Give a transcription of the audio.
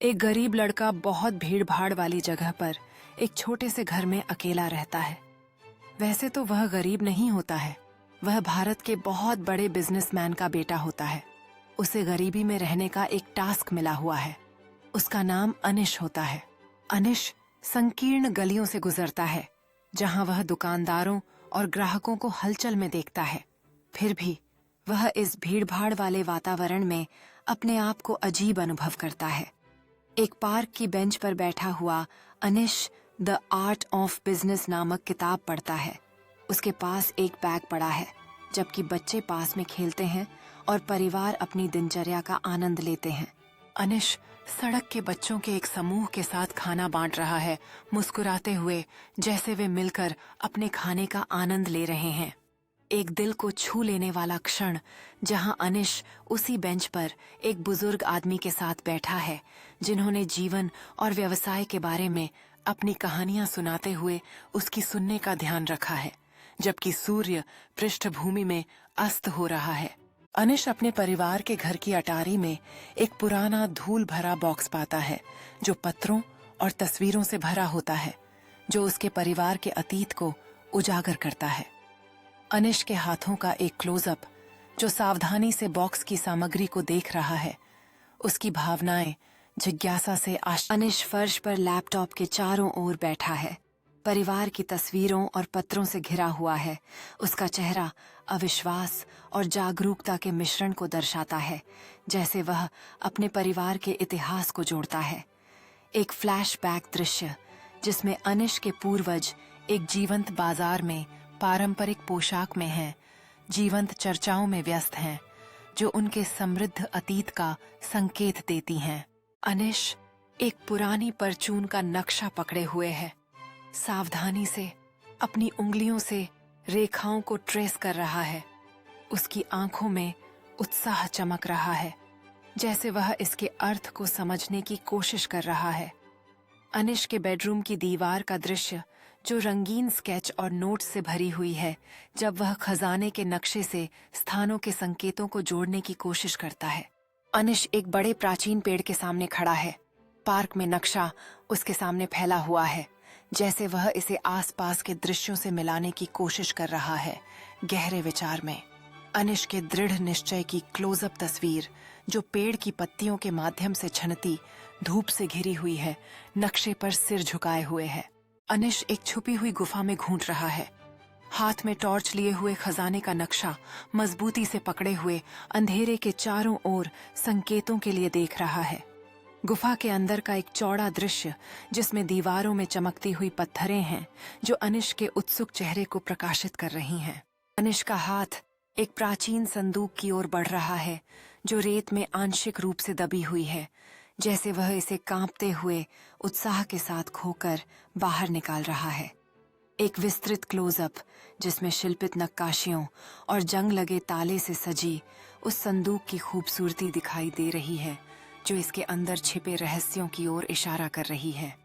एक गरीब लड़का बहुत भीड़ भाड़ वाली जगह पर एक छोटे से घर में अकेला रहता है। वैसे तो वह गरीब नहीं होता है, वह भारत के बहुत बड़े बिजनेसमैन का बेटा होता है। उसे गरीबी में रहने का एक टास्क मिला हुआ है। उसका नाम अनिश होता है। अनिश संकीर्ण गलियों से गुजरता है, जहां वह दुकानदारों और ग्राहकों को हलचल में देखता है। फिर भी वह इस भीड़-भाड़ वाले वातावरण में अपने आप को अजीब अनुभव करता है। एक पार्क की बेंच पर बैठा हुआ अनिश द आर्ट ऑफ बिजनेस नामक किताब पढ़ता है। उसके पास एक बैग पड़ा है, जबकि बच्चे पास में खेलते हैं और परिवार अपनी दिनचर्या का आनंद लेते हैं। अनिश सड़क के बच्चों के एक समूह के साथ खाना बांट रहा है, मुस्कुराते हुए जैसे वे मिलकर अपने खाने का आनंद ले रहे हैं। एक दिल को छू लेने वाला क्षण, जहां अनिश उसी बेंच पर एक बुजुर्ग आदमी के साथ बैठा है, जिन्होंने जीवन और व्यवसाय के बारे में अपनी कहानियां सुनाते हुए उसकी सुनने का ध्यान रखा है, जबकि सूर्य पृष्ठभूमि में अस्त हो रहा है। अनिश अपने परिवार के घर की अटारी में एक पुराना धूल भरा बॉक्स पाता है, जो पत्रों और तस्वीरों से भरा होता है, जो उसके परिवार के अतीत को उजागर करता है। अनिश के हाथों का एक क्लोजअप, जो सावधानी से बॉक्स की सामग्री को देख रहा है, उसकी भावनाएं जिज्ञासा से अनिश फर्श पर लैपटॉप के चारों ओर बैठा है, परिवार की तस्वीरों और पत्रों से घिरा हुआ है। उसका चेहरा अविश्वास और जागरूकता के मिश्रण को दर्शाता है, जैसे वह अपने परिवार के इतिहास को जोड़ता है। एक फ्लैशबैक दृश्य, जिसमें अनिश के पूर्वज एक जीवंत बाजार में पारंपरिक पोशाक में हैं, जीवंत चर्चाओं में व्यस्त हैं, जो उनके समृद्ध अतीत का संकेत देती हैं। अनिश एक पुरानी परचून का नक्शा पकड़े हुए है, सावधानी से अपनी उंगलियों से रेखाओं को ट्रेस कर रहा है। उसकी आंखों में उत्साह चमक रहा है, जैसे वह इसके अर्थ को समझने की कोशिश कर रहा है। अनिश के बेडरूम की दीवार का दृश्य, जो रंगीन स्केच और नोट्स से भरी हुई है, जब वह खजाने के नक्शे से स्थानों के संकेतों को जोड़ने की कोशिश करता है। अनिश एक बड़े प्राचीन पेड़ के सामने खड़ा है। पार्क में नक्शा उसके सामने फैला हुआ है, जैसे वह इसे आसपास के दृश्यों से मिलाने की कोशिश कर रहा है, गहरे विचार में। अनिश के दृढ़ निश्चय की क्लोजअप तस्वीर, जो पेड़ की पत्तियों के माध्यम से छनती धूप से घिरी हुई है, नक्शे पर सिर झुकाए हुए है। अनिश एक छुपी हुई गुफा में घूंट रहा है, हाथ में टॉर्च लिए हुए खजाने का नक्शा मजबूती से पकड़े हुए अंधेरे के चारों ओर संकेतों के लिए देख रहा है। गुफा के अंदर का एक चौड़ा दृश्य, जिसमें दीवारों में चमकती हुई पत्थरें हैं, जो अनिश के उत्सुक चेहरे को प्रकाशित कर रही हैं। अनिश का हाथ एक प्राचीन संदूक की ओर बढ़ रहा है, जो रेत में आंशिक रूप से दबी हुई है, जैसे वह इसे कांपते हुए उत्साह के साथ खोकर बाहर निकाल रहा है। एक विस्तृत क्लोजअप, जिसमें शिल्पित नक्काशियों और जंग लगे ताले से सजी उस संदूक की खूबसूरती दिखाई दे रही है, जो इसके अंदर छिपे रहस्यों की ओर इशारा कर रही है।